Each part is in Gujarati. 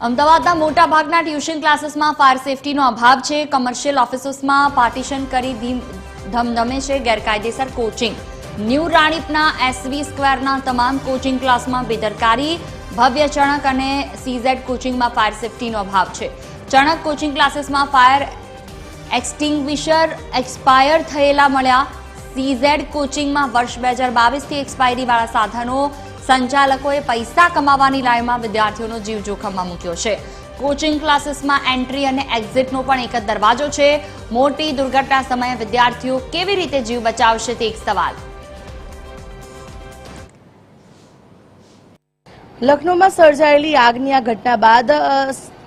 અમદાવાદના મોટાભાગના ટ્યુશન ક્લાસીસમાં ફાયર સેફટીનો અભાવ છે। કમર્શિયલ ઓફિસોમાં પાર્ટીશન કરી ધમધમે છે ગેરકાયદેસર કોચિંગ। ન્યૂ રાણીપના એસવી સ્ક્વેરના તમામ કોચિંગ ક્લાસમાં બેદરકારી। ભવ્ય ચણક અને સીઝેડ કોચિંગમાં ફાયર સેફટીનો અભાવ છે। ચણક કોચિંગ ક્લાસીસમાં ફાયર એક્સટિંગ્વિશર એક્સપાયર થયેલા મળ્યા। સીઝેડ કોચિંગમાં વર્ષ 2022થી એક્સપાયરીવાળા સાધનો। સંચાલકોએ પૈસા કમાવાની લાઈમાં વિદ્યાર્થીઓનો જીવ જોખમમાં મૂક્યો છે। કોચિંગ ક્લાસીસમાં એન્ટ્રી અને એક્ઝિટનો પણ એક જ દરવાજો છે। મોટી દુર્ઘટના સમયે વિદ્યાર્થીઓ કેવી રીતે જીવ બચાવશે તે એક સવાલ। લખનૌમાં સર્જાયેલી આગની આ ઘટના બાદ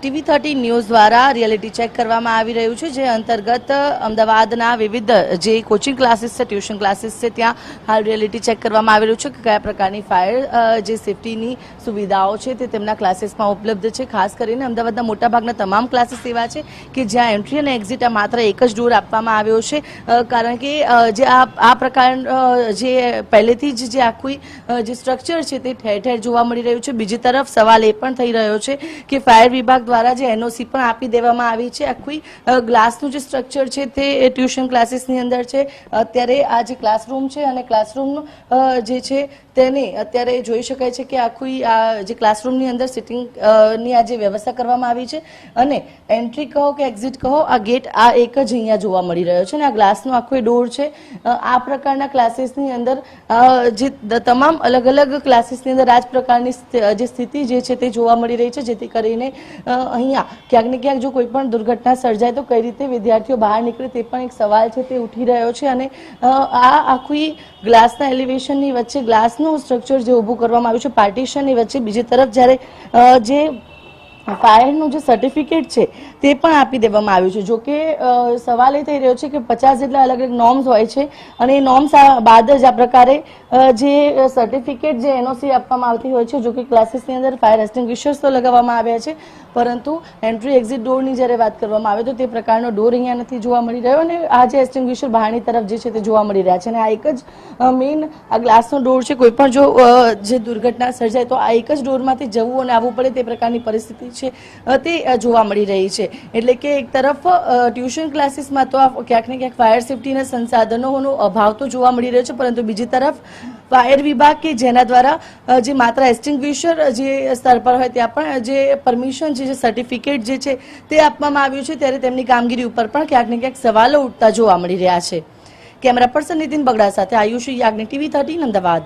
TV13 ન્યૂઝ દ્વારા રિયાલિટી ચેક કરવામાં આવી રહ્યું છે, જે અંતર્ગત અમદાવાદના વિવિધ જે કોચિંગ ક્લાસીસ છે, ટ્યુશન ક્લાસીસ છે, ત્યાં હાલ રિયાલિટી ચેક કરવામાં આવી રહ્યું છે કે કયા પ્રકારની ફાયર જે સેફટીની સુવિધાઓ છે તે તેમના ક્લાસીસમાં ઉપલબ્ધ છે। ખાસ કરીને અમદાવાદના મોટાભાગના તમામ ક્લાસીસ એવા છે કે જ્યાં એન્ટ્રી અને એક્ઝિટ માત્ર એક જ ડોર આપવામાં આવ્યો છે, કારણ કે જે આ પ્રકાર જે પહેલેથી જ જે આખું જે સ્ટ્રક્ચર છે તે ઠેર ઠેર જોવા મળી રહ્યું છે। બીજી તરફ સવાલ એ પણ થઈ રહ્યો છે કે ફાયર વિભાગ દ્વારા જે એનઓસી પણ આપી દેવામાં આવી છે। આખું ગ્લાસનું જે સ્ટ્રક્ચર છે તે ટ્યુશન ક્લાસીસની અંદર છે। અત્યારે આ જે ક્લાસરૂમ છે અને ક્લાસરૂમ જે છે તેને અત્યારે જોઈ શકાય છે કે આખું આ જે ક્લાસરૂમની અંદર સિટિંગની આ જે વ્યવસ્થા કરવામાં આવી છે અને એન્ટ્રી કહો કે એક્ઝિટ કહો, આ ગેટ આ એક જ અહીંયા જોવા મળી રહ્યો છે અને આ ગ્લાસનો આખો ડોર છે। આ પ્રકારના ક્લાસીસની અંદર જે તમામ અલગ અલગ ક્લાસીસની અંદર આ જ પ્રકારની જે સ્થિતિ જે છે તે જોવા મળી રહી છે, જેથી કરીને અહીંયા ક્યાંક ને ક્યાંક જો કોઈ પણ દુર્ઘટના સર્જાય તો કઈ રીતે વિદ્યાર્થીઓ બહાર નીકળે તે પણ એક સવાલ છે તે ઉઠી રહ્યો છે। અને આ આખી ગ્લાસના એલિવેશનની વચ્ચે ગ્લાસનું સ્ટ્રક્ચર જે ઊભું કરવામાં આવ્યું છે પાર્ટીશનની વચ્ચે, બીજી તરફ જ્યારે જે ફાયરનું જે સર્ટિફિકેટ છે તે પણ આપી દેવામાં આવ્યું છે। જો કે સવાલ એ થઈ રહ્યો છે કે 50 જેટલા અલગ અલગ નોર્મ્સ હોય છે અને એ નોર્મ્સ બાદ જ આ પ્રકારે જે સર્ટિફિકેટ જે એનઓસી આપવામાં આવતી હોય છે। જો કે ક્લાસીસની અંદર ફાયર એક્સટિંગ્વિશર્સ તો લગાવવામાં આવ્યા છે, પરંતુ એન્ટ્રી એક્ઝિટ ડોરની જ્યારે વાત કરવામાં આવે તો તે પ્રકારનો ડોર અહીંયા નથી જોવા મળી રહ્યો અને આ જે એક્સટિંગ્વિશર બહારની તરફ જે છે તે જોવા મળી રહ્યા છે અને આ એક જ મેઇન આ ગ્લાસનો ડોર છે। કોઈ પણ જો જે દુર્ઘટના સર્જાય તો આ એક જ ડોરમાંથી જવું અને આવવું પડે તે પ્રકારની પરિસ્થિતિ છે તે જોવા મળી રહી છે। એટલે કે એક તરફ ટ્યુશન ક્લાસીસમાં તો ક્યાંક ને ક્યાંક ફાયર સેફટીના સંસાધનોનો અભાવ તો જોવા મળી રહ્યો છે, પરંતુ બીજી તરફ ફાયર વિભાગ કે જેના દ્વારા જે માત્ર એક્સટિંગ્વિશર જે સ્તર પર હોય ત્યાં પણ જે પરમિશન છે, જે સર્ટિફિકેટ જે છે તે આપવામાં આવ્યું છે, ત્યારે તેમની કામગીરી ઉપર પણ ક્યાંક ને ક્યાંક સવાલો ઉઠતા જોવા મળી રહ્યા છે। કેમેરા પર્સન નીતિન બગડા સાથે આયુષી યાજ્ઞિક TV13 અમદાવાદ।